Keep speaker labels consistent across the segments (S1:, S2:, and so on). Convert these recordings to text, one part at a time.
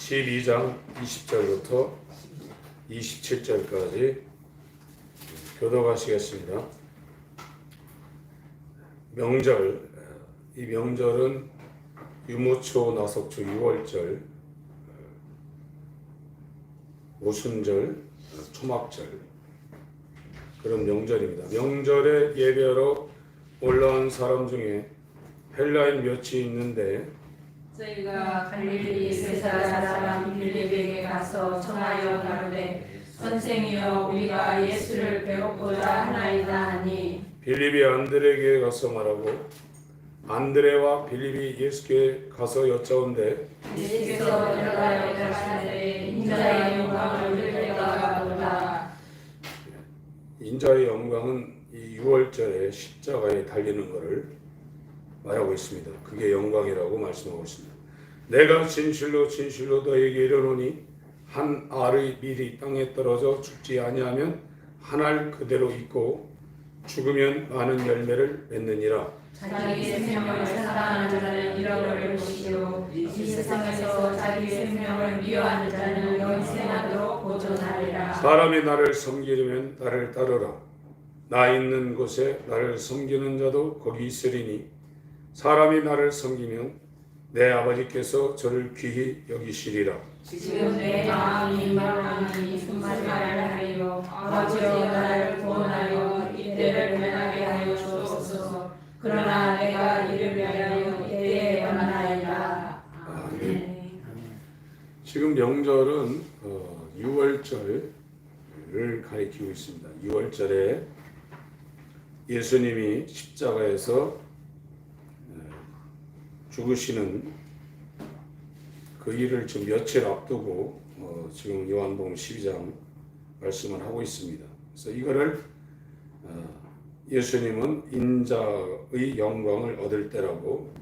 S1: 12장 20절부터 27절까지 교독하시겠습니다. 명절, 이 명절은 유무초, 나석초, 6월절, 오순절, 초막절 그런 명절입니다. 명절에 예배하러 올라온 사람 중에 헬라인 몇이 있는데
S2: 저희가 갈릴리 세사 사람 빌립에게 가서 청하여 가로되 선생이여 우리가 예수를 배우고자 하나이다 하니
S1: 빌립이 안드레에게 가서 말하고 안드레와 빌립이 예수께 가서 여짜온대
S2: 예수께서 들어가여 가시되 인자의 영광을 볼 때가 오다.
S1: 인자의 영광은 이 6월절에 십자가에 달리는 것을 말하고 있습니다. 그게 영광이라고 말씀하고 있습니다. 내가 진실로 진실로 너에게 이르노니 한 알의 밀이 땅에 떨어져 죽지 아니하면 한 알 그대로 있고 죽으면 많은 열매를 맺느니라.
S2: 자기 생명을 사랑하는 자는 잃어버릴 것이요 이 세상에서 자기 생명을 미워하는 자는 영생하도록 보존하리라.
S1: 사람이 나를 섬기려면 나를 따르라. 나 있는 곳에 나를 섬기는 자도 거기 있으리니 사람이 나를 섬기면 내 아버지께서 저를 귀히 여기시리라.
S2: 지금 내 마음이 말하니 순말을 하여 아버지여 나를 구원하여 이때를 면하게 하여 주옵소서. 그러나 내가 이를 위하여 이때에 만나리라. 아멘.
S1: 지금 명절은 6월절을 가리키고 있습니다. 6월절에 예수님이 십자가에서 죽으시는 그 일을 지금 며칠 앞두고 지금 요한복음 12장 말씀을 하고 있습니다. 그래서 이거를 예수님은 인자의 영광을 얻을 때라고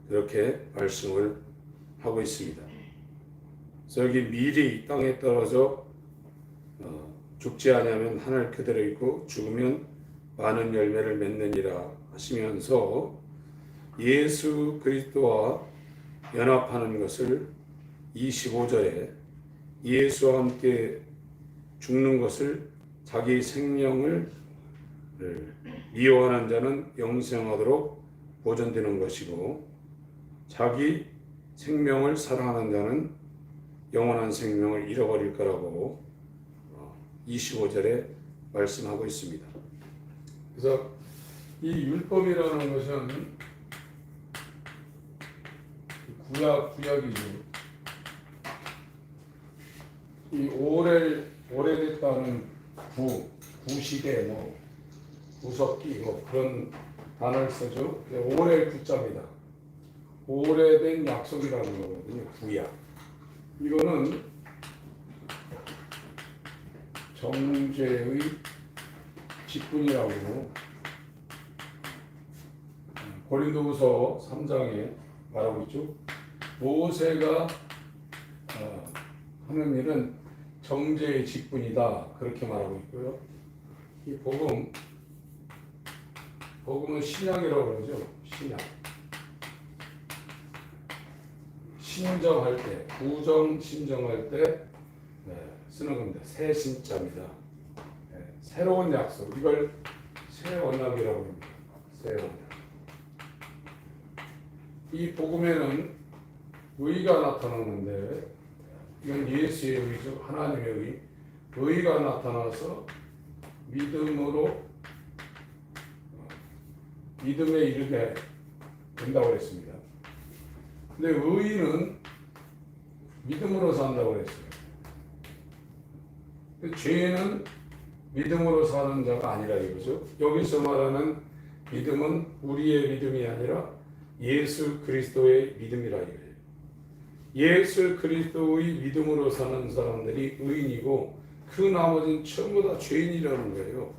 S1: 이렇게 말씀을 하고 있습니다. 그래서 여기 밀이 땅에 떨어져 죽지 아니하면 하늘 그대로 있고 죽으면 많은 열매를 맺느니라 하시면서 예수 그리스도와 연합하는 것을 25절에 예수와 함께 죽는 것을 자기 생명을 미워하는 자는 영생하도록 보존되는 것이고 자기 생명을 사랑하는 자는 영원한 생명을 잃어버릴 거라고 25절에 말씀하고 있습니다. 그래서 이 율법이라는 것은 구약이죠. 이 오래됐다는 구시대, 구석기 그런 단어를 쓰죠. 오래 구자입니다. 오래된 약속이라는 거거든요. 구약. 이거는 정죄의 직분이라고 고린도후서 3장에 말하고 있죠. 모세가 하는 일은 정죄의 직분이다 그렇게 말하고 있고요. 이 복음은 신약이라고 그러죠. 신정할 때, 구정 신정할 때 쓰는 겁니다. 새 신자입니다. 새로운 약속, 이걸 새 언약이라고 합니다. 새 언약. 이 복음에는 의가 나타나는데 이건 예수의 의죠. 하나님의 의가 나타나서 믿음에 이르게 된다고 했습니다. 근데 의는 믿음으로 산다고 했어요. 죄는 믿음으로 사는 자가 아니라 이거죠. 여기서 말하는 믿음은 우리의 믿음이 아니라 예수 그리스도의 믿음이라 이거예요. 예수 그리스도의 믿음으로 사는 사람들이 의인이고 그 나머지는 전부 다 죄인이라는 거예요.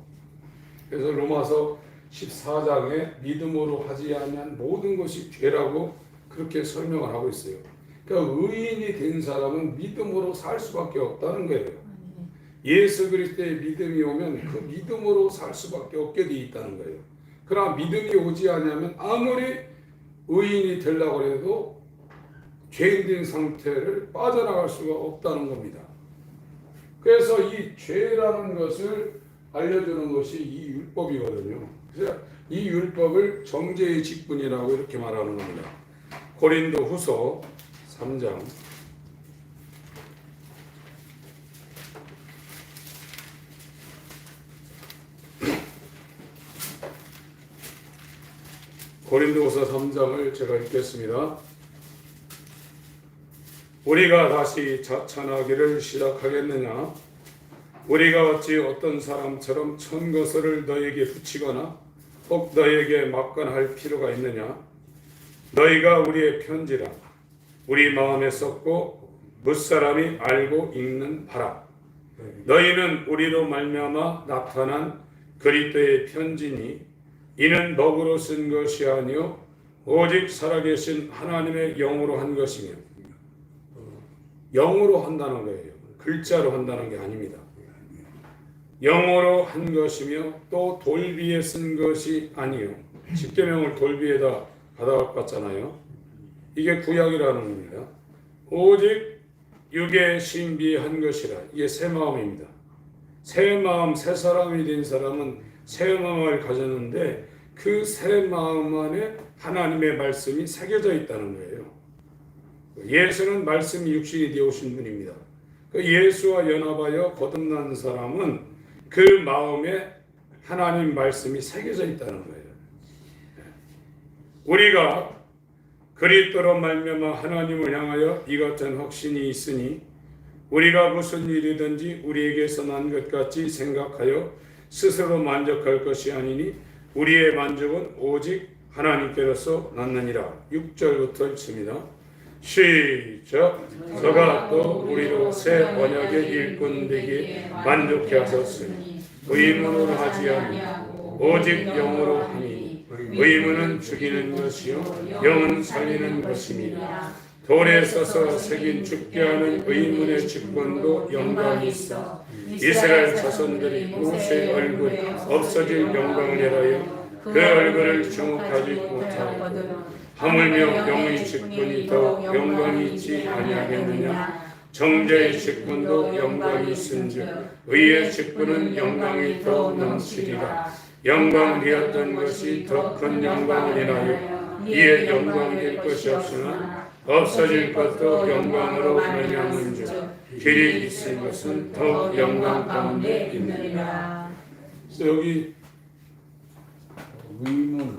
S1: 그래서 로마서 14장에 믿음으로 하지 않는 모든 것이 죄라고 그렇게 설명을 하고 있어요. 그러니까 의인이 된 사람은 믿음으로 살 수밖에 없다는 거예요. 예수 그리스도의 믿음이 오면 그 믿음으로 살 수밖에 없게 돼 있다는 거예요. 그러나 믿음이 오지 않으면 아무리 의인이 되려고 해도 죄인된 상태를 빠져나갈 수가 없다는 겁니다. 그래서 이 죄라는 것을 알려주는 것이 이 율법이거든요. 그래서 이 율법을 정죄의 직분이라고 이렇게 말하는 겁니다. 고린도 후서 3장 고린도후서 3장을 제가 읽겠습니다. 우리가 다시 자찬하기를 시작하겠느냐? 우리가 어찌 어떤 사람처럼 천거설을 너에게 붙이거나 혹 너에게 막건할 필요가 있느냐? 너희가 우리의 편지라 우리 마음에 썼고 무사람이 알고 읽는 바라. 너희는 우리로 말미암아 나타난 그리스도의 편지니 이는 먹으로 쓴 것이 아니요 오직 살아계신 하나님의 영으로 한 것이며, 영으로 한다는 거예요. 글자로 한다는 게 아닙니다. 영어로 한 것이며 또 돌비에 쓴 것이 아니요. 십계명을 돌비에다 가다 깎았잖아요. 이게 구약이라는 겁니다. 오직 육의 신비한 것이라. 이게 새 마음입니다. 새 마음, 새 사람이 된 사람은 새 마음을 가졌는데 그 새 마음 안에 하나님의 말씀이 새겨져 있다는 거예요. 예수는 말씀이 육신이 되어오신 분입니다. 그 예수와 연합하여 거듭난 사람은 그 마음에 하나님 말씀이 새겨져 있다는 거예요. 우리가 그리스도로 말미암아 하나님을 향하여 이 같은 확신이 있으니 우리가 무슨 일이든지 우리에게서 난 것 같이 생각하여 스스로 만족할 것이 아니니 우리의 만족은 오직 하나님께로서 났느니라. 6절부터 읽습니다. 시작. 저가 또 우리로 새 언약의 일꾼 되게 만족해 하셨으니 의문으로 하지 아니하고 오직 영으로 하니 의문은 죽이는 것이요 영은 살리는 것임이라. 돌에 써서 새긴 죽게 하는 의문의 직분도 영광이 있어 이스라엘 자손들이 모세의 얼굴 없어질 영광을 내라여 그 얼굴을 주목하지 못하고 하물며 영의 직분이 더욱 영광이 있지 아니하겠느냐. 정죄의 직분도 영광이 있은즉 의의 직분은 영광이 더 넘치리라. 영광 되었던 것이 더 큰 영광을 인하여 이에 영광 될 것이 없으나 없어질 것도 영광으로 말미암은즉 길이 있을 것은 더욱 영광 가운데 있느니라. 그래서 여기 의문,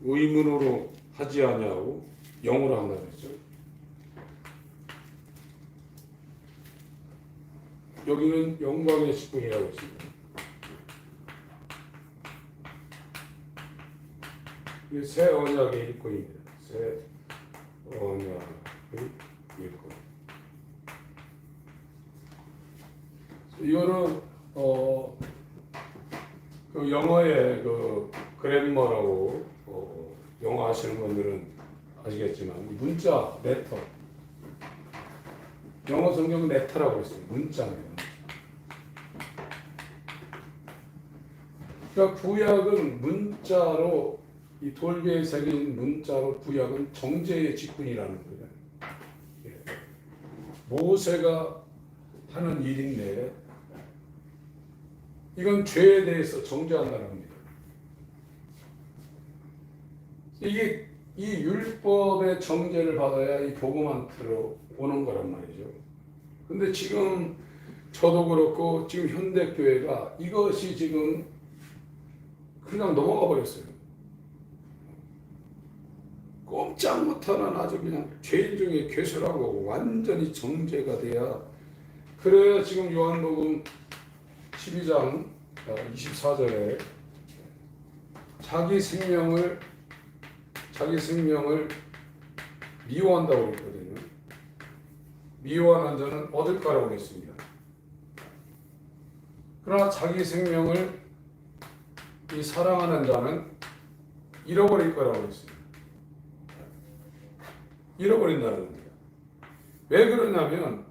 S1: 의문으로 하지 아니하고 영으로 한다 그랬죠. 여기는 영광의 직분이라고 했습니다. 새 언약의 일꾼입니다. 새 언약의 일꾼. 이거는 그 영어의 그 그래머라고 영어 아시는 분들은 아시겠지만 문자, 레터. 영어 성경은 레터라고 했어요. 문자예요. 그러니까 구약은 문자로 이 돌비에 새긴 문자로 구약은 정죄의 직분이라는 거예요. 모세가 하는 일인데 이건 죄에 대해서 정죄한다는 겁니다. 이게 이 율법의 정죄를 받아야 이 복음한테로 오는 거란 말이죠. 근데 지금 저도 그렇고 지금 현대교회가 이것이 지금 그냥 넘어가 버렸어요. 꼼짝 못하는 아주 그냥 죄인 중에 괴수라고 완전히 정죄가 돼야, 그래야 지금 요한복음 12장 24절에 자기 생명을 미워한다고 했거든요. 미워하는 자는 얻을 거라고 했습니다. 그러나 자기 생명을 이 사랑하는 자는 잃어버릴 거라고 했습니다. 잃어버린다는 겁니다. 왜 그러냐면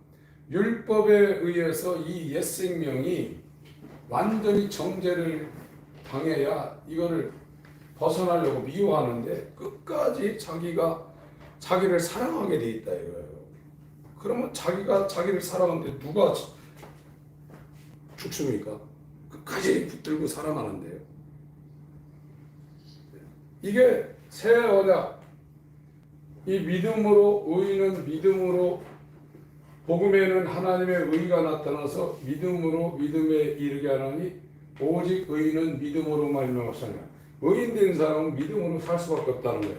S1: 율법에 의해서 이 옛 생명이 완전히 정죄를 당해야 이거를 벗어나려고 미워하는데 끝까지 자기를 사랑하게 돼 있다 이거예요. 그러면 자기가 자기를 사랑하는데 누가 죽습니까? 끝까지 붙들고 사랑하는데요. 이게 새 언약, 이 믿음으로, 의인은 믿음으로, 복음에는 하나님의 의가 나타나서 믿음으로 믿음에 이르게 하나니 오직 의인은 믿음으로 말미암았으나 의인 된 사람은 믿음으로 살 수밖에 없다는 거예요.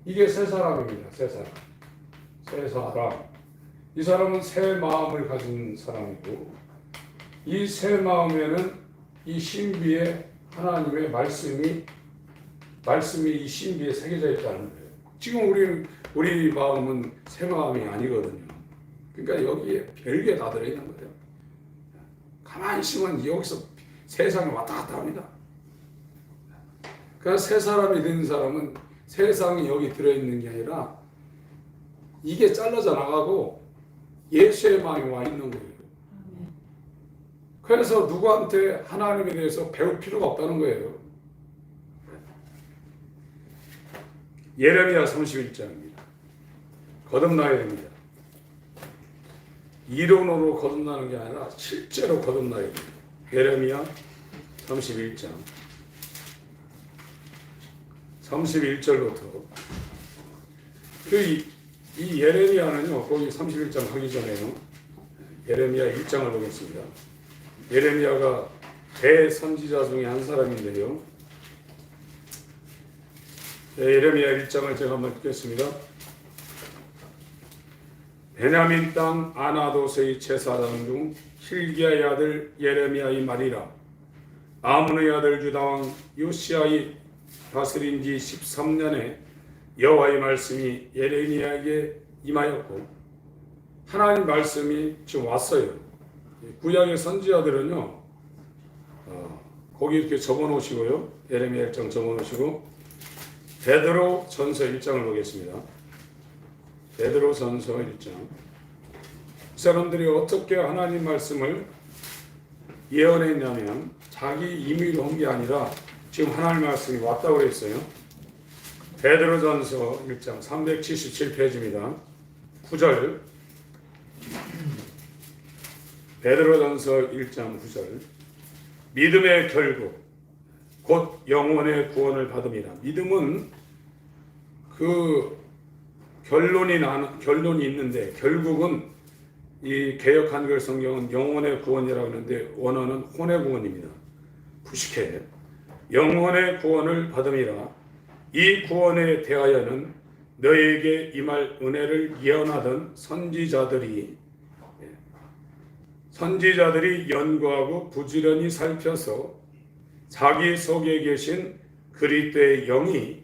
S1: 이게 새 사람입니다. 새 사람. 새 사람. 이 사람은 새 마음을 가진 사람이고 이 새 마음에는 이 신비에 하나님의 말씀이 이 신비에 새겨져 있다는 거예요. 지금 우리 마음은 새 마음이 아니거든요. 그러니까 여기에 별게 다 들어있는 거예요. 가만히 있으면 여기서 세상에 왔다 갔다 합니다. 그러니까 새 사람이 된 사람은 세상이 여기 들어있는 게 아니라 이게 잘라져 나가고 예수의 마음이 와 있는 거예요. 그래서 누구한테 하나님에 대해서 배울 필요가 없다는 거예요. 예레미야 31장입니다. 거듭나야 됩니다. 이론으로 거듭나는 게 아니라 실제로 거듭나야 됩니다. 예레미야 31장 31절부터 이 예레미야는요, 거기 31장 하기 전에요, 예레미야 1장을 보겠습니다. 예레미야가 대선지자 중에 한 사람인데요. 예레미야 1장을 제가 한번 읽겠습니다. 베냐민 땅 아나도스의 제사장 중 hil기야의 아들 예레미야의 말이라. 아문의 아들 유다왕 요시야의 다스린 지 13년에 여호와의 말씀이 예레미야에게 임하였고, 하나님 말씀이 지금 왔어요. 구약의 선지자들은요, 거기 이렇게 적어 놓으시고요, 예레미야 1장 적어 놓으시고, 베드로 전서 1장을 보겠습니다. 베드로 전서 1장. 이 사람들이 어떻게 하나님 말씀을 예언했냐면 자기 임의로 한 게 아니라 지금 하나님 말씀이 왔다고 그랬어요. 베드로 전서 1장 377페이지입니다. 9절. 베드로 전서 1장 9절. 믿음의 결국 곧 영혼의 구원을 받음이라. 믿음은 그 결론이 있는데 결국은 이 개역 한글 성경은 영혼의 구원이라고 하는데 원어는 혼의 구원입니다. 부식해. 영혼의 구원을 받음이라. 이 구원에 대하여는 너에게 임할 은혜를 예언하던 선지자들이 연구하고 부지런히 살펴서 자기 속에 계신 그리스도의 영이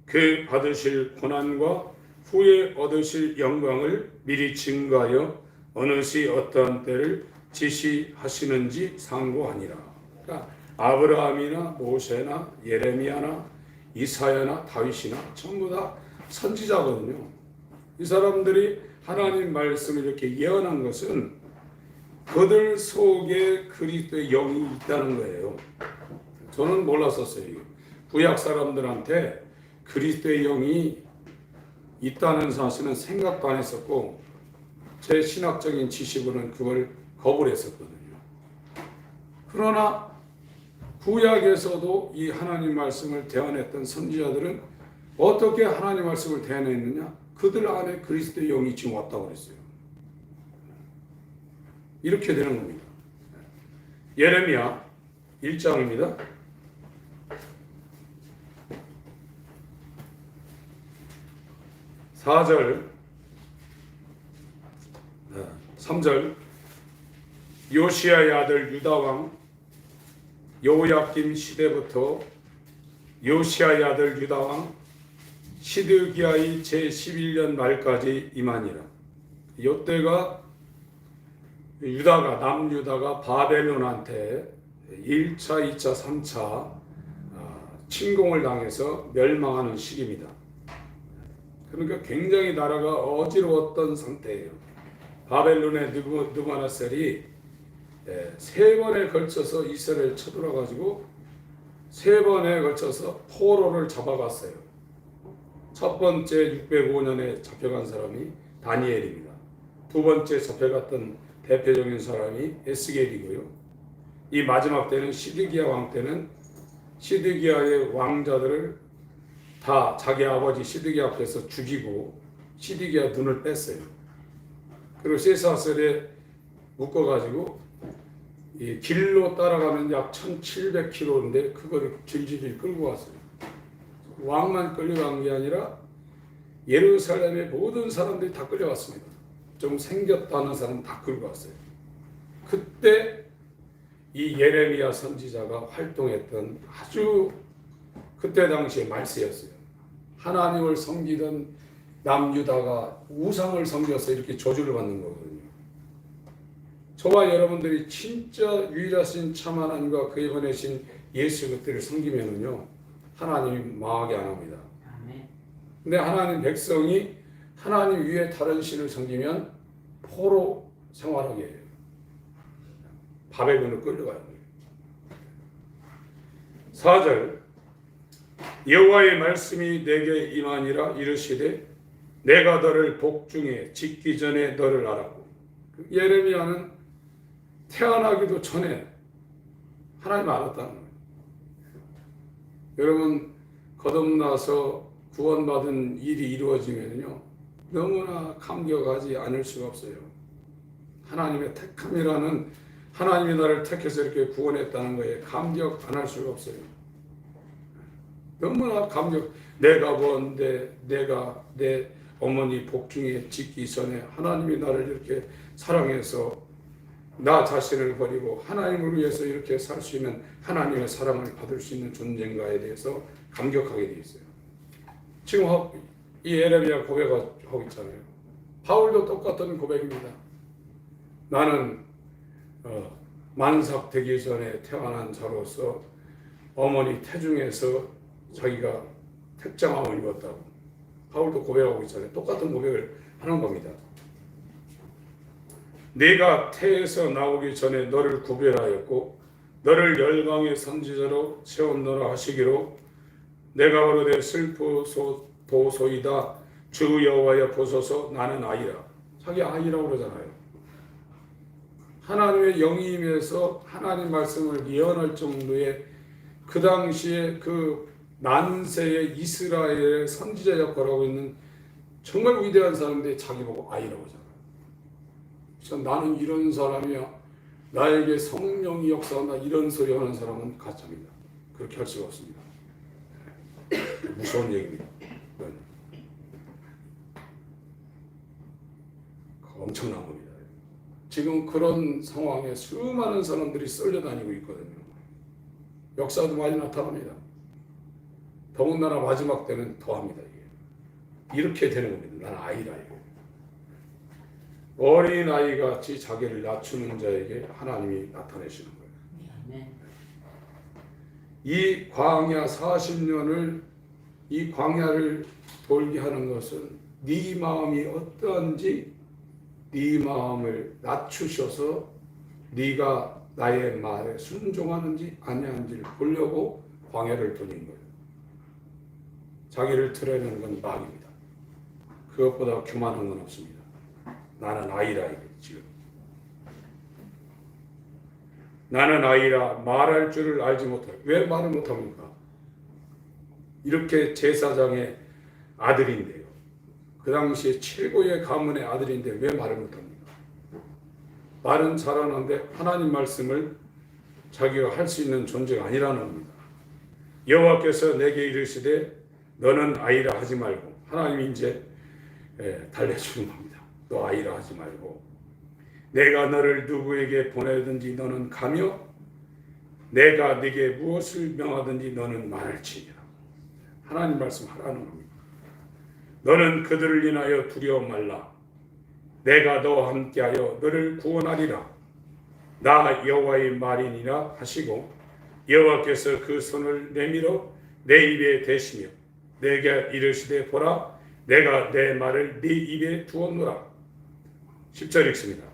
S1: 그 받으실 고난과 후에 얻으실 영광을 미리 증거하여 어느시 어떠한 때를 지시하시는지 상고하니라. 그러니까 아브라함이나 모세나 예레미야나 이사야나 다윗이나 전부 다 선지자거든요. 이 사람들이 하나님 말씀을 이렇게 예언한 것은 그들 속에 그리스도의 영이 있다는 거예요. 저는 몰랐었어요. 구약 사람들한테 그리스도의 영이 있다는 사실은 생각도 안 했었고 제 신학적인 지식으로는 그걸 거부를 했었거든요. 그러나 구약에서도 이 하나님 말씀을 대언했던 선지자들은 어떻게 하나님 말씀을 대언했느냐? 그들 안에 그리스도의 영이 지금 왔다고 그랬어요. 이렇게 되는 겁니다. 예레미야 1장입니다. 4절 3절. 요시야의 아들 유다왕 여호야김 시대부터 요시야의 아들 유다왕 시드기야의 제11년 말까지 임하니라. 이때가 남유다가 바벨론한테 1차, 2차, 3차 침공을 당해서 멸망하는 시기입니다. 그러니까 굉장히 나라가 어지러웠던 상태예요. 바벨론의 느부갓네살이 3번에 걸쳐서 이스라엘을 쳐들어가지고 3번에 걸쳐서 포로를 잡아갔어요. 첫 번째 605년에 잡혀간 사람이 다니엘입니다. 두 번째 잡혀갔던 대표적인 사람이 에스겔이고요. 이 마지막 때는 시드기야 왕 때는 시드기야의 왕자들을 다 자기 아버지 시드기야 앞에서 죽이고 시드기야 눈을 뺐어요. 그리고 쇠사슬에 묶어가지고 이 길로 따라가면 약 1700km인데 그거를 질질 끌고 왔어요. 왕만 끌려간 게 아니라 예루살렘의 모든 사람들이 다 끌려왔습니다. 좀 생겼다는 사람 다 끌고 왔어요. 그때 이 예레미야 선지자가 활동했던 아주 그때 당시의 말세였어요. 하나님을 섬기던 남유다가 우상을 섬겨서 이렇게 저주를 받는 거거든요. 저와 여러분들이 진짜 유일하신 참 하나님과 그의 보내신 예수 그때를 섬기면은요, 하나님이 망하게 안 합니다. 근데 하나님 백성이 하나님 위에 다른 신을 섬기면 포로 생활하게 해요. 바벨론으로 끌려가요. 4절 여호와의 말씀이 내게 임하니라 이르시되 내가 너를 복중에 짓기 전에 너를 알았고. 예레미야는 태어나기도 전에 하나님 알았다는 거예요. 여러분 거듭나서 구원받은 일이 이루어지면요 너무나 감격하지 않을 수가 없어요. 하나님의 택함이라는 하나님이 나를 택해서 이렇게 구원했다는 거에 감격 안 할 수가 없어요. 너무나 감격. 내가 뭔데 내가 내 어머니 복중에 짓기 전에 하나님이 나를 이렇게 사랑해서 나 자신을 버리고 하나님을 위해서 이렇게 살 수 있는 하나님의 사랑을 받을 수 있는 존재인가에 대해서 감격하게 되어 있어요. 지금 이 예레미야 고백하고 있잖아요. 바울도 똑같은 고백입니다. 나는 만삭되기 전에 태어난 자로서 어머니 태중에서 자기가 택장함을 입었다고 바울도 고백하고 있잖아요. 똑같은 고백을 하는 겁니다. 내가 태에서 나오기 전에 너를 구별하였고 너를 열방의 선지자로 세웠노라 하시기로 내가 오르되 슬프도소이다 주 여호와여 보소서 나는 아이라. 자기 아이라고 그러잖아요. 하나님의 영이 임해서 하나님 말씀을 예언할 정도의 그 당시에 그 난세의 이스라엘의 선지자 역할을 하고 있는 정말 위대한 사람인데 자기 보고 아이라고 하잖아요. 그래서 나는 이런 사람이야. 나에게 성령이 역사한다. 이런 소리 하는 사람은 가짜입니다. 그렇게 할 수가 없습니다. 무서운 얘기입니다. 엄청난 겁니다. 지금 그런 상황에 수많은 사람들이 썰려다니고 있거든요. 역사도 많이 나타납니다. 더군다나 마지막 때는 더합니다. 이렇게 되는 겁니다. 나는 아이라. 어린 아이같이 자기를 낮추는 자에게 하나님이 나타내시는 거예요. 이 광야 40년을 이 광야를 돌게 하는 것은 네 마음이 어떠한지 네 마음을 낮추셔서 네가 나의 말에 순종하는지 아니하는지를 보려고 광야를 돌린 거예요. 자기를 드러내는 건 마귀입니다. 그것보다 교만한 건 없습니다. 나는 아이라 지금. 나는 아이라 말할 줄을 알지 못해. 왜 말을 못합니까? 이렇게 제사장의 아들인데요. 그 당시에 최고의 가문의 아들인데 왜 말을 못합니까? 말은 잘하는데 하나님 말씀을 자기가 할 수 있는 존재가 아니라는 겁니다. 여호와께서 내게 이르시되 너는 아이라 하지 말고 하나님이 이제 달래주는 겁니다. 너 아이라 하지 말고 내가 너를 누구에게 보내든지 너는 가며 내가 네게 무엇을 명하든지 너는 말할지니라. 하나님 말씀하라는 겁니다. 너는 그들을 인하여 두려워 말라. 내가 너와 함께하여 너를 구원하리라. 나 여호와의 말이니라 하시고 여호와께서 그 손을 내밀어 내 입에 대시며 내게 이르시되 보라 내가 내 말을 네 입에 두었노라. 10절 읽습니다.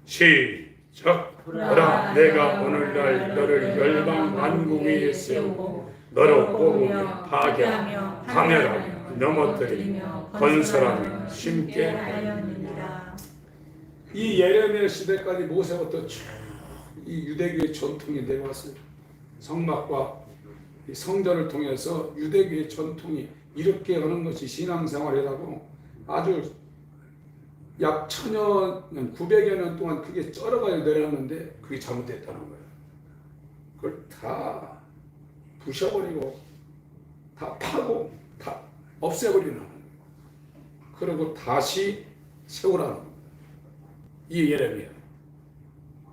S1: 시작. 시작. 보라, 내가 오늘날 너를 열방 만국 위에 세우고 너로 뽑으며 파괴하며 파멸하며 넘어뜨리며 건설하며 심게 하였느니라. 이 예레미야 시대까지 모세부터 쭉 이 유대교의 전통이 내려왔어요. 성막과 이 성전을 통해서 유대교의 전통이 이렇게 하는 것이 신앙생활이라고 아주 약 1000여 년, 900여 년 동안 그게 쩔어가지고 내려왔는데 그게 잘못됐다는 거예요. 그걸 다 부셔버리고 다 파고 다 없애버리는 거예요. 그리고 다시 세우라는 겁니다. 이 예레미야.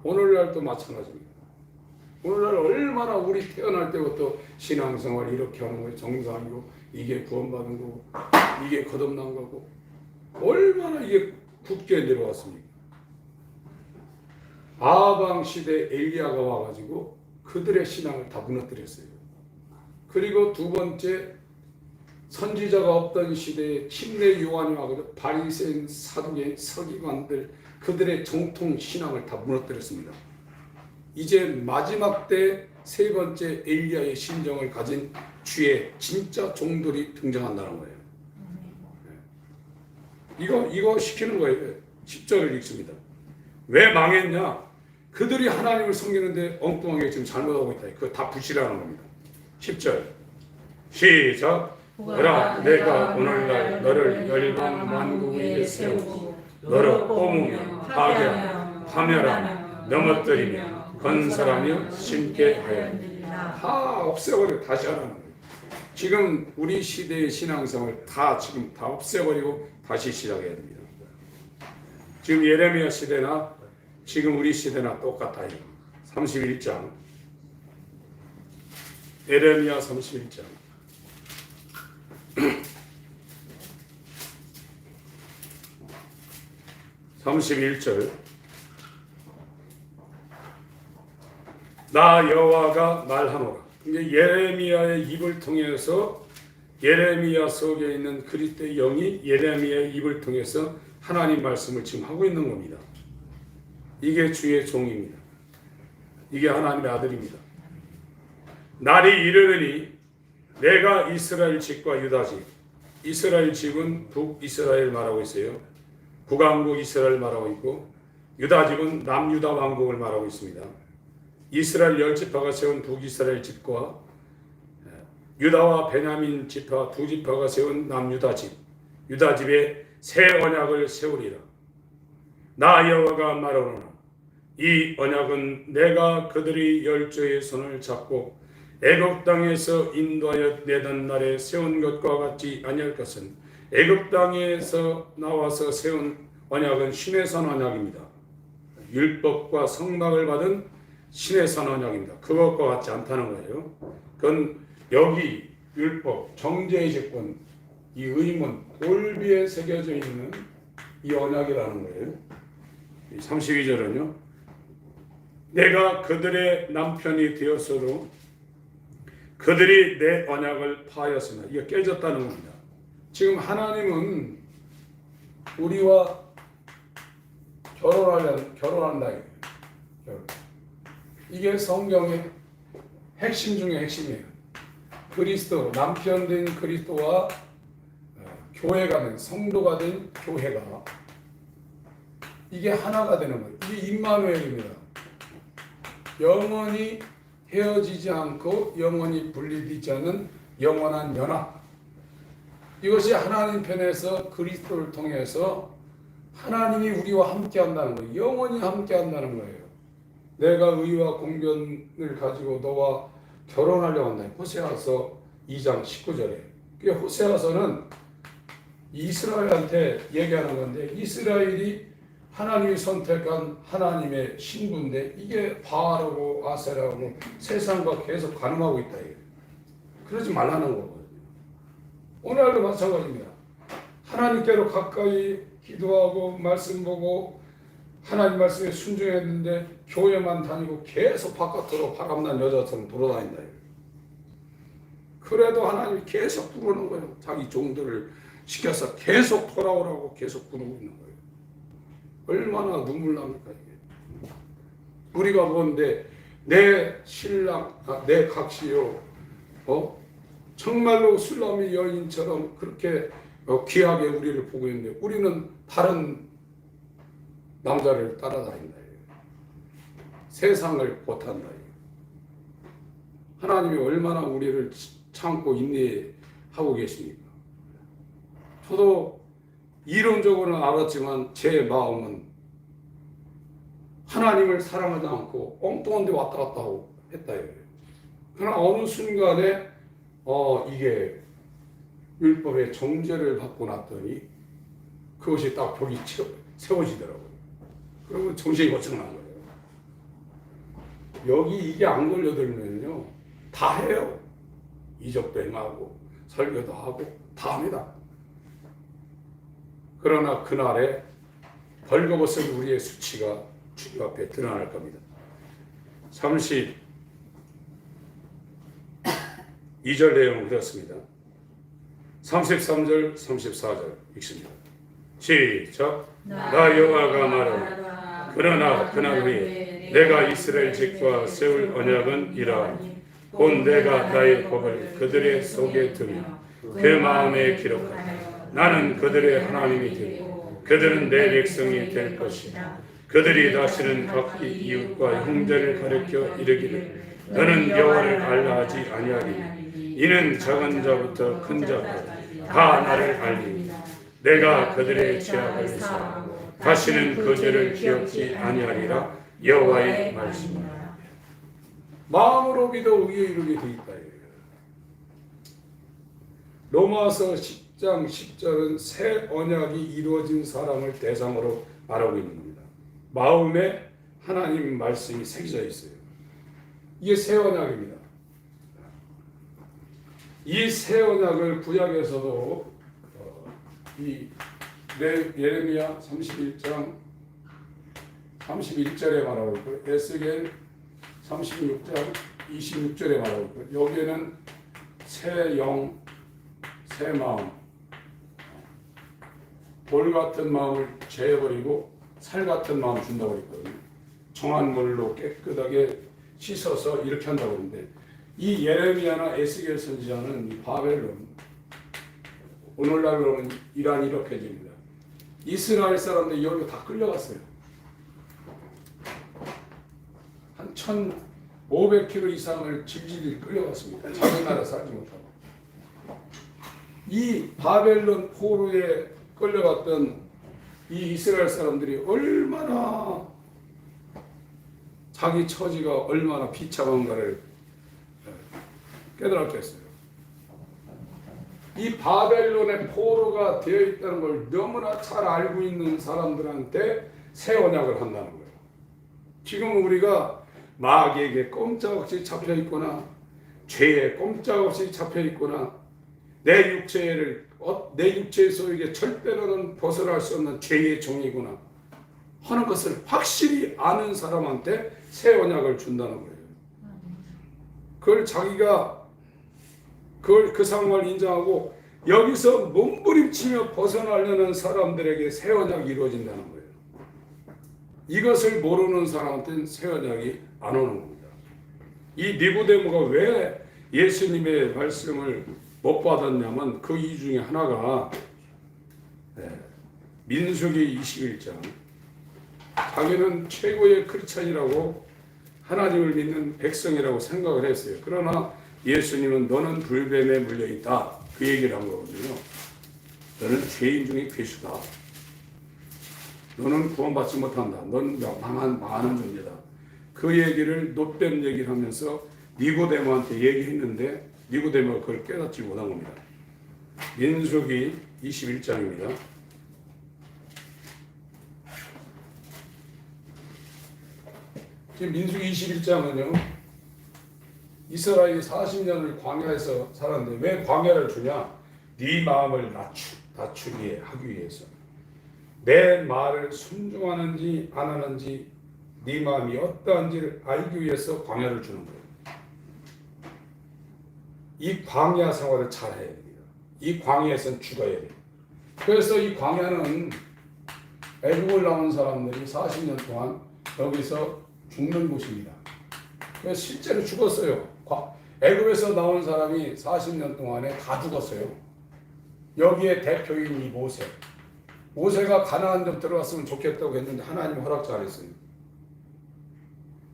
S1: 오늘날도 마찬가지입니다. 오늘날 얼마나 우리 태어날 때부터 신앙생활 이렇게 하는 거예요. 정상이고 이게 구원받은 거고 이게 거듭난 거고 얼마나 이게 굳게 내려왔습니까? 아방 시대 엘리야가 와가지고 그들의 신앙을 다 무너뜨렸어요. 그리고 두 번째 선지자가 없던 시대에 침례 요한이 와가지고 바리새인 사두개인 서기관들 그들의 정통 신앙을 다 무너뜨렸습니다. 이제 마지막 때 세 번째 엘리야의 심정을 가진 주의 진짜 종들이 등장한다는 거예요. 이거 시키는 거예요. 10절을 읽습니다. 왜 망했냐? 그들이 하나님을 섬기는데 엉뚱하게 지금 잘못하고 있다. 그거 다 부시라는 겁니다. 10절 시작. 보라, 내가 오늘날 너를 열방 만국 위에 세우고 너를 뽑으며 파괴하며 파멸하며 넘어뜨리며 건설하며 심게 하였느니라. 다 없애버리고 다시 하라는 거예요. 지금 우리 시대의 신앙생활 다 지금 다 없애버리고 다시 시작해야 됩니다. 지금 예레미야 시대나 지금 우리 시대나 똑같아요. 31장 예레미야 31장 31절 나 여호와가 말하노라. 이제 예레미야의 입을 통해서 예레미야 속에 있는 그리스도의 영이 예레미야의 입을 통해서 하나님 말씀을 지금 하고 있는 겁니다. 이게 주의 종입니다. 이게 하나님의 아들입니다. 날이 이르르니 내가 이스라엘 집과 유다 집, 이스라엘 집은 북이스라엘 말하고 있어요. 북왕국 이스라엘 말하고 있고 유다 집은 남유다 왕국을 말하고 있습니다. 이스라엘 10지파가 세운 북이스라엘 집과 유다와 베냐민 지파 두 지파가 세운 남유다 집, 유다 집에 새 언약을 세우리라. 나 여호와가 말하노라. 이 언약은 내가 그들이 열조의 손을 잡고 애굽 땅에서 인도하여 내던 날에 세운 것과 같지 아니할 것은 애굽 땅에서 나와서 세운 언약은 신의 선 언약입니다. 율법과 성막을 받은 신의 선 언약입니다. 그것과 같지 않다는 거예요. 그건 여기 율법, 정죄의 직분, 이 의문, 돌비에 새겨져 있는 이 언약이라는 거예요. 32절은요. 내가 그들의 남편이 되었어도 그들이 내 언약을 파하였으나 이게 깨졌다는 겁니다. 지금 하나님은 우리와 결혼한다. 이게 성경의 핵심 중에 핵심이에요. 그리스도, 남편 된 그리스도와 교회가 된, 성도가 된 교회가 이게 하나가 되는 거예요. 이게 임마누엘입니다. 영원히 헤어지지 않고 영원히 분리되지 않는 영원한 연합. 이것이 하나님 편에서 그리스도를 통해서 하나님이 우리와 함께 한다는 거예요. 영원히 함께 한다는 거예요. 내가 의와 공변을 가지고 너와 결혼하려고 한다. 호세아서 2장 19절에. 호세아서는 이스라엘한테 얘기하는 건데 이스라엘이 하나님이 선택한 하나님의 신부인데 이게 바알하고 아세라하고 세상과 계속 가늠하고 있다. 그러지 말라는 거거든요. 오늘도 마찬가지입니다. 하나님께로 가까이 기도하고 말씀 보고 하나님 말씀에 순종했는데 교회만 다니고 계속 바깥으로 바람난 여자처럼 돌아다닌다. 그래도 하나님이 계속 부르는 거예요. 자기 종들을 시켜서 계속 돌아오라고 계속 부르고 있는 거예요. 얼마나 눈물 납니까 이게. 우리가 보는데 내 신랑, 내 각시요, 정말로 술람의 여인처럼 그렇게 귀하게 우리를 보고 있는데 우리는 다른 남자를 따라다닌다. 세상을 못한다. 하나님이 얼마나 우리를 참고 인내하고 계십니까? 저도 이론적으로는 알았지만 제 마음은 하나님을 사랑하지 않고 엉뚱한 데 왔다 갔다 하고 했다. 그러나 어느 순간에 이게 율법의 정죄를 받고 났더니 그것이 딱 벽이 세워지더라고요. 그러면 정신이 거창한 거예요. 여기 이게 안 걸려들면요 다 해요. 이적도 행하고 설교도 하고 다 합니다. 그러나 그날에 벌거벗은 우리의 수치가 주님 앞에 드러날 겁니다. 32절 내용은 그렇습니다. 33절 34절 읽습니다. 시작. 나 여호와가 말하노라. 그러나 그날 후에 내가 이스라엘 집과 세울 언약은 이러하니 곧 내가 나의 법을 그들의 속에 두며 그 마음에 기록하며 나는 그들의 하나님이 되고 그들은 내 백성이 될 것이다. 그들이 다시는 각기 이웃과 형제를 가리켜 이르기를 너는 여호와를 알라 하지 아니하리니 이는 작은 자부터 큰 자까지 다 나를 알리니 내가 그들의 죄악을 사하고 다시는 그 죄를 기억지 아니하리라. 여호와의 말씀이다. 마음으로 믿어 의에 이르게 돼 있다. 로마서 10장 10절은 새 언약이 이루어진 사람을 대상으로 말하고 있는 겁니다. 마음에 하나님 말씀이 새겨져 있어요. 이게 새 언약입니다. 이 새 언약을 구약에서도 이 예레미야 31장 31절에 말하고 있고 에스겔 36장 26절에 말하고 있고 여기에는 새 영, 새 마음, 돌 같은 마음을 제해버리고 살 같은 마음 준다고 그랬거든요. 정한 물로 깨끗하게 씻어서 이렇게 한다고 그러는데 이 예레미야나 에스겔 선지자는 이 바벨론, 오늘날로는 이란 이렇게 됩니다. 이스라엘 사람들이 여기로 다 끌려갔어요. 한 1,500km 이상을 질질 끌려갔습니다. 자기 나라 살지 못하고. 이 바벨론 포로에 끌려갔던 이 이스라엘 사람들이 얼마나 자기 처지가 얼마나 비참한가를 깨달았겠어요. 이 바벨론의 포로가 되어 있다는 걸 너무나 잘 알고 있는 사람들한테 새 언약을 한다는 거예요. 지금 우리가 마귀에게 꼼짝없이 잡혀 있거나 죄에 꼼짝없이 잡혀 있거나 내 육체에서 이게 절대로는 벗어날 수 없는 죄의 종이구나 하는 것을 확실히 아는 사람한테 새 언약을 준다는 거예요. 그걸 자기가 그 상황을 인정하고 여기서 몸부림치며 벗어나려는 사람들에게 새 언약이 이루어진다는 거예요. 이것을 모르는 사람한테는 새 언약이 안 오는 겁니다. 이 니고데모가 왜 예수님의 말씀을 못 받았냐면 그 이유 중에 하나가 민수기 21장 자기는 최고의 크리스찬이라고 하나님을 믿는 백성이라고 생각을 했어요. 그러나 예수님은 너는 불뱀에 물려있다 그 얘기를 한 거거든요. 너는 죄인 중에 괴수다. 너는 구원받지 못한다. 너는 망하는 존재다. 그 얘기를 노뱀 얘기를 하면서 니고데모한테 얘기했는데 니고데모가 그걸 깨닫지 못한 겁니다. 민수기 21장입니다. 지금 민수기 21장은요. 이스라엘이 40년을 광야에서 살았는데 왜 광야를 주냐? 네 마음을 낮추게 하기 위해서. 내 말을 순종하는지 안 하는지 네 마음이 어떠한지를 알기 위해서 광야를 주는 거예요. 이 광야 생활을 잘 해야 됩니다. 이 광야에서는 죽어야 돼요. 그래서 이 광야는 애국을 나온 사람들이 40년 동안 여기서 죽는 곳입니다. 그래서 실제로 죽었어요. 애굽에서 나온 사람이 40년 동안에 다 죽었어요. 여기에 대표인 이 모세. 모세가 가나안 좀 들어갔으면 좋겠다고 했는데 하나님 허락지 안 했어요.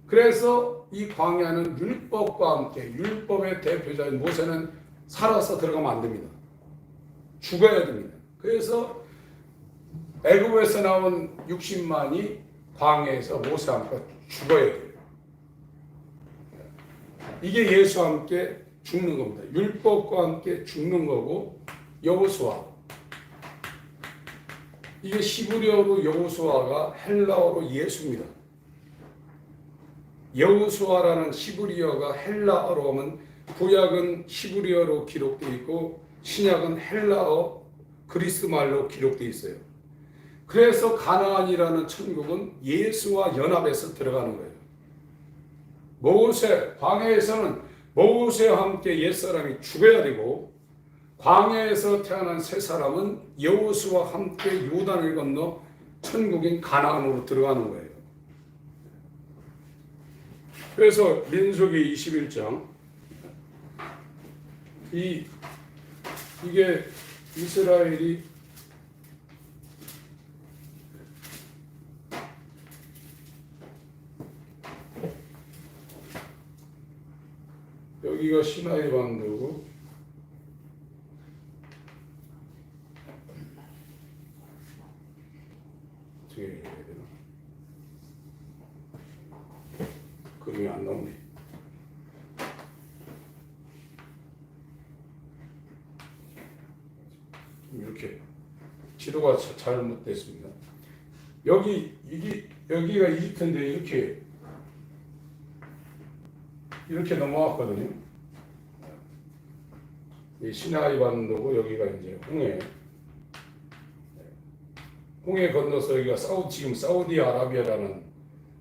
S1: 그래서 이 광야는 율법과 함께 율법의 대표자인 모세는 살아서 들어가면 안 됩니다. 죽어야 됩니다. 그래서 애굽에서 나온 60만이 광야에서 모세와 함께 죽어야 돼요. 이게 예수와 함께 죽는 겁니다. 율법과 함께 죽는 거고 여호수아. 이게 히브리어로 여호수아가 헬라어로 예수입니다. 여호수아라는 히브리어가 헬라어로 하면 구약은 히브리어로 기록되어 있고 신약은 헬라어 그리스 말로 기록되어 있어요. 그래서 가나안이라는 천국은 예수와 연합해서 들어가는 거예요. 모세, 광야에서는 모세와 함께 옛사람이 죽어야 되고 광야에서 태어난 새 사람은 여호수아와 함께 요단을 건너 천국인 가나안으로 들어가는 거예요. 그래서 민수기 21장 이게 이스라엘이 여기가 시나이 반도고 어떻게 해야 되나? 그림이 안 나오네. 이렇게 지도가 잘못됐습니다. 여기가 이집트인데 이렇게 넘어왔거든요. 이 시나이 반도고 여기가 이제 홍해 건너서 여기가 지금 사우디아라비아라는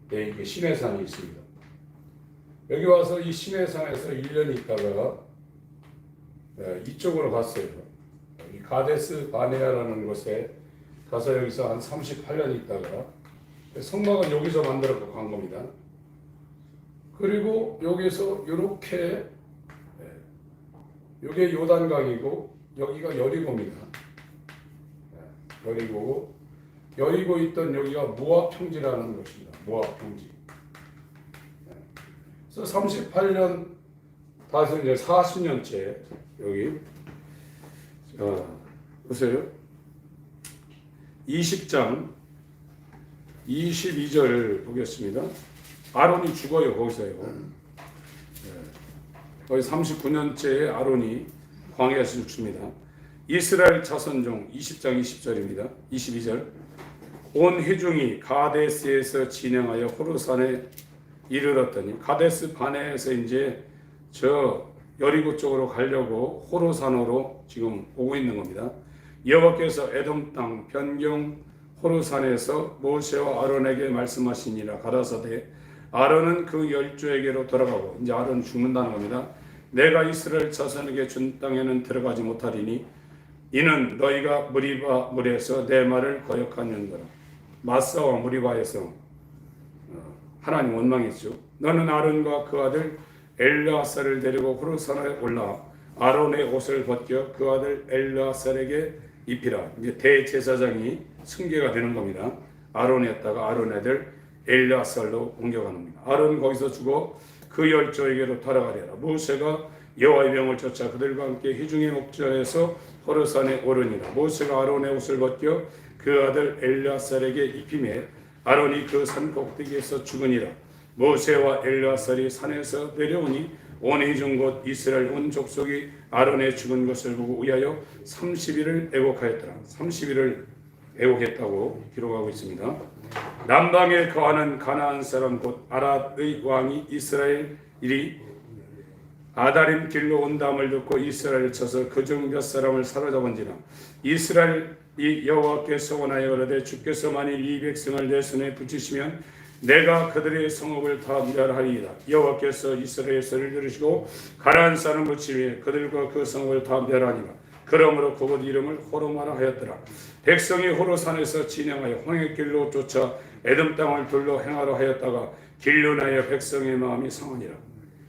S1: 데 시내산이 있습니다. 여기 와서 이 시내산에서 1년 있다가 이쪽으로 갔어요. 이 가데스 바네아라는 곳에 가서 여기서 한 38년 있다가 성막은 여기서 만들었고 간 겁니다. 그리고 여기서 이렇게 여기 요단강이고 여기가 여리고입니다. 여리고고 여리고 있던 여기가 모압 평지라는 곳입니다. 모압 평지. 그래서 38년 다시 이제 40년째 여기 보세요. 20장 22절 보겠습니다. 아론이 죽어요. 거기서요. 거의 39년째에 아론이 광야에서 죽습니다. 이스라엘 자손 중 20장 20절입니다. 22절 온 회중이 가데스에서 진행하여 호르산에 이르렀더니 가데스 바네에서 이제 저 여리고 쪽으로 가려고 호르산으로 지금 오고 있는 겁니다. 여호와께서 에돔 땅 변경 호르산에서 모세와 아론에게 말씀하시니라. 가라사대 아론은 그 열조에게로 돌아가고 이제 아론은 죽는다는 겁니다. 내가 이스라엘 자손에게 준 땅에는 들어가지 못하리니 이는 너희가 무리바 물에서 내 말을 거역한 연거라. 마사와 무리바에서 하나님 원망했죠. 너는 아론과 그 아들 엘르아살을 데리고 호르산에 올라 아론의 옷을 벗겨 그 아들 엘르아살에게 입히라. 이제 대제사장이 승계가 되는 겁니다. 아론이었다가 아론 애들 엘르아살로 옮겨가는 겁니다. 아론 거기서 죽어 그 열조에게로 돌아가리라. 모세가 여호와의 명을 쫓아 그들과 함께 회중의 목전에서 호르산에 오르니라. 모세가 아론의 옷을 벗겨 그 아들 엘르아살에게 입히매 아론이 그 산 꼭대기에서 죽으니라. 모세와 엘르아살이 산에서 내려오니 온 회중 곧 이스라엘 온 족속이 아론의 죽은 것을 보고 의하여 30일을 애곡하였더라. 30일을 애곡했다고 기록하고 있습니다. 남방에 거하는 가나안 사람 곧 아랏의 왕이 이스라엘이 아다림 길로 온다함을 듣고 이스라엘을 쳐서 그중 몇 사람을 사로잡은지라. 이스라엘이 여호와께 서원하여 이르되 주께서 만일 이 백성을 내 손에 붙이시면 내가 그들의 성읍을 다 멸하리이다. 여호와께서 이스라엘의 소리를 들으시고 가나안 사람 붙이며 그들과 그 성읍을 다 멸하니라. 그러므로 그곳 이름을 호르마라 하였더라. 백성이 호르산에서 진행하여 홍해길로 쫓아 에돔 땅을 둘러 행하러 하였다가 길륜하여 백성의 마음이 상하니라.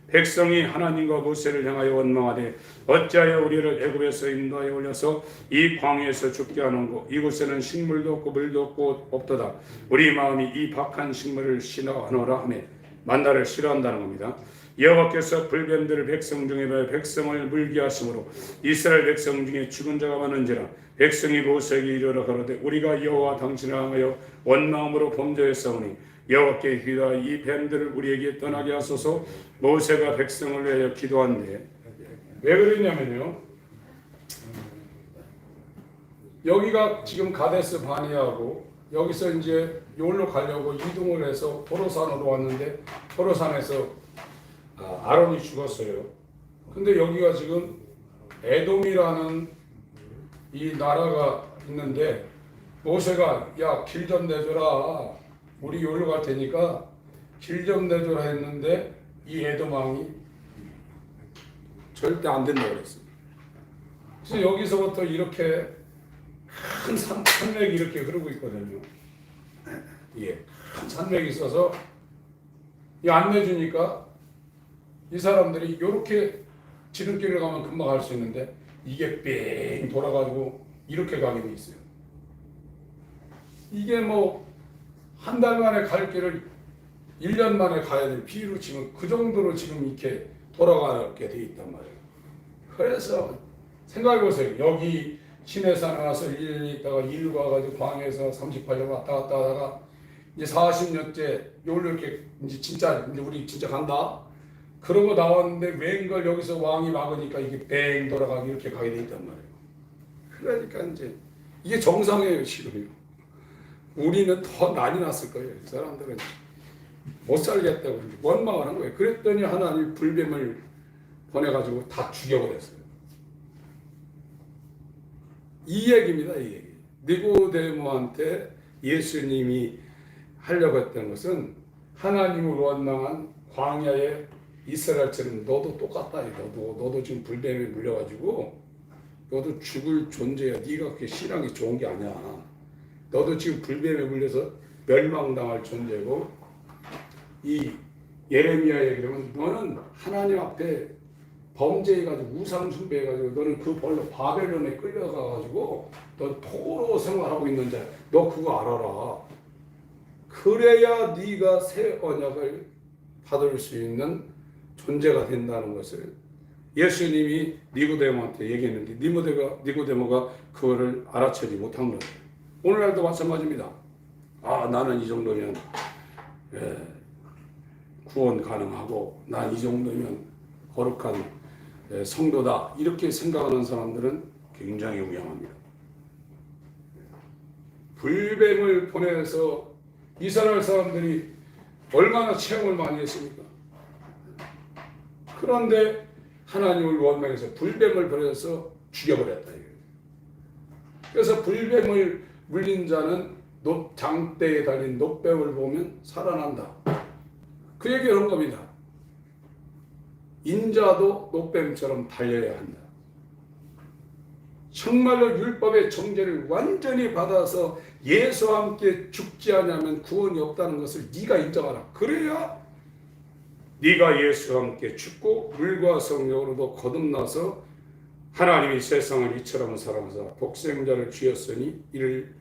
S1: 백성이 하나님과 모세를 향하여 원망하되 어찌하여 우리를 애굽에서 인도하여 올려서 이 광야에서 죽게 하는고 이곳에는 식물도 없고 물도 없고 없도다. 우리 마음이 이 박한 식물을 싫어하노라 하며 만나를 싫어한다는 겁니다. 여호와께서 불뱀들을 백성 중에 배 백성을 물게 하심으로 이스라엘 백성 중에 죽은 자가 많은지라. 백성이 모세에게 이르러 가로되 우리가 여호와 당신을 향하여 원망함으로 범죄했사오니 여호와께 기도하여 이 뱀들을 우리에게 떠나게 하소서. 모세가 백성을 위하여 기도한데 왜 그러냐면요, 여기가 지금 가데스 바니아고 여기서 이제 요로 가려고 이동을 해서 호로산으로 왔는데 호로산에서 아론이 죽었어요. 근데 여기가 지금 에돔이라는 이 나라가 있는데 모세가 야 길 좀 내줘라, 우리 여기로 갈 테니까 길 좀 내줘라 했는데 이 에돔 왕이 절대 안 된다고 그랬습니다. 그래서 여기서부터 이렇게 큰 산맥이 이렇게 흐르고 있거든요. 예, 큰 산맥이 있어서 이 안 내주니까 이 사람들이 이렇게 지름길을 가면 금방 갈 수 있는데 이게 뺑 돌아가지고 이렇게 가게 돼 있어요. 이게 뭐 한 달 만에 갈 길을 1년 만에 가야 될 비로 지금 그 정도로 지금 이렇게 돌아가게 돼 있단 말이에요. 그래서 생각해 보세요. 여기 시내산에 와서 1년 있다가 일로 가가지고 광야에서 38년 왔다 갔다 하다가 이제 40년째 여기로 이렇게 이제 진짜 이제 우리 진짜 간다. 그러고 나왔는데 웬걸 여기서 왕이 막으니까 이게 뺑 돌아가게 이렇게 가게 돼 있단 말이에요. 그러니까 이제 이게 정상이에요, 지금요. 우리는 더 난리 났을 거예요. 이 사람들은 못 살겠다고 원망을 한 거예요. 그랬더니 하나님 불뱀을 보내가지고 다 죽여버렸어요. 이 얘기입니다, 이 얘기. 니고데모한테 예수님이 하려고 했던 것은 하나님을 원망한 광야의 이스라엘처럼 너도 똑같다. 너도 지금 불뱀에 물려가지고 너도 죽을 존재야. 네가 그렇게 신앙이 좋은 게 아니야. 너도 지금 불뱀에 물려서 멸망당할 존재고, 이 예레미야에 그러면 너는 하나님 앞에 범죄해가지고 우상 숭배해가지고 너는 그 벌로 바벨론에 끌려가가지고 너 포로 생활하고 있는 자야. 너 그거 알아라. 그래야 네가 새 언약을 받을 수 있는 존재가 된다는 것을 예수님이 니고데모한테 얘기했는데 니고데모가 그거를 알아채지 못한 거예요. 오늘날도 마찬가지입니다. 나는 이 정도면 구원 가능하고 난 이 정도면 거룩한 성도다, 이렇게 생각하는 사람들은 굉장히 위험합니다. 불뱀을 보내서 이스라엘 사람들이 얼마나 체험을 많이 했습니까? 그런데 하나님을 원망해서 불뱀을 보내서 죽여버렸다. 그래서 불뱀을 물린 자는 장대에 달린 노뱀을 보면 살아난다. 그 얘기를 한 겁니다. 인자도 노뱀처럼 달려야 한다. 정말로 율법의 정죄를 완전히 받아서 예수와 함께 죽지 않으면 구원이 없다는 것을 네가 인정하라. 그래야 네가 예수와 함께 죽고 물과 성령으로도 거듭나서 하나님이 세상을 이처럼 사랑하사 독생자를 주셨으니 이를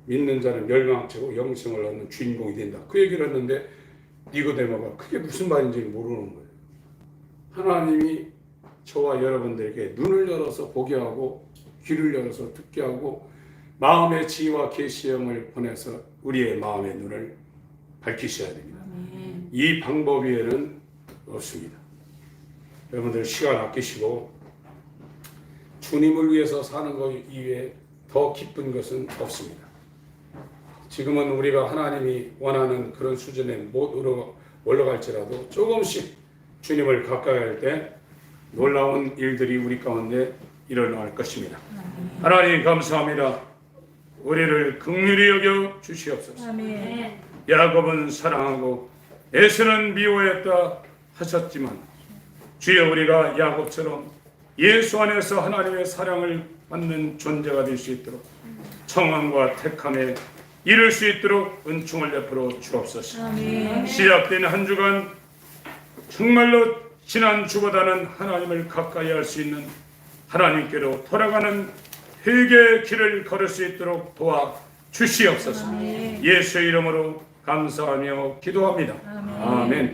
S1: 믿는 자는 멸망치고 영생을 얻는 주인공이 된다. 그 얘기를 했는데 니고데모가 그게 무슨 말인지 모르는 거예요. 하나님이 저와 여러분들에게 눈을 열어서 보게 하고 귀를 열어서 듣게 하고 마음의 지혜와 계시형을 보내서 우리의 마음의 눈을 밝히셔야 됩니다. 이 방법 외에는 없습니다. 여러분들 시간 아끼시고 주님을 위해서 사는 것 이외에 더 기쁜 것은 없습니다. 지금은 우리가 하나님이 원하는 그런 수준에 못 올라갈지라도 조금씩 주님을 가까이 할 때 놀라운 일들이 우리 가운데 일어날 것입니다. 하나님 감사합니다. 우리를 긍휼히 여겨 주시옵소서.
S2: 아멘.
S1: 야곱은 사랑하고 에서는 미워했다 하셨지만 주여 우리가 야곱처럼 예수 안에서 하나님의 사랑을 받는 존재가 될 수 있도록 청함과 택함에 이룰 수 있도록 은총을 베풀어 주옵소서.
S2: 아멘.
S1: 시작된 한 주간 정말로 지난 주보다는 하나님을 가까이 할 수 있는 하나님께로 돌아가는 회개의 길을 걸을 수 있도록 도와 주시옵소서. 예수의 이름으로 감사하며 기도합니다. 아멘.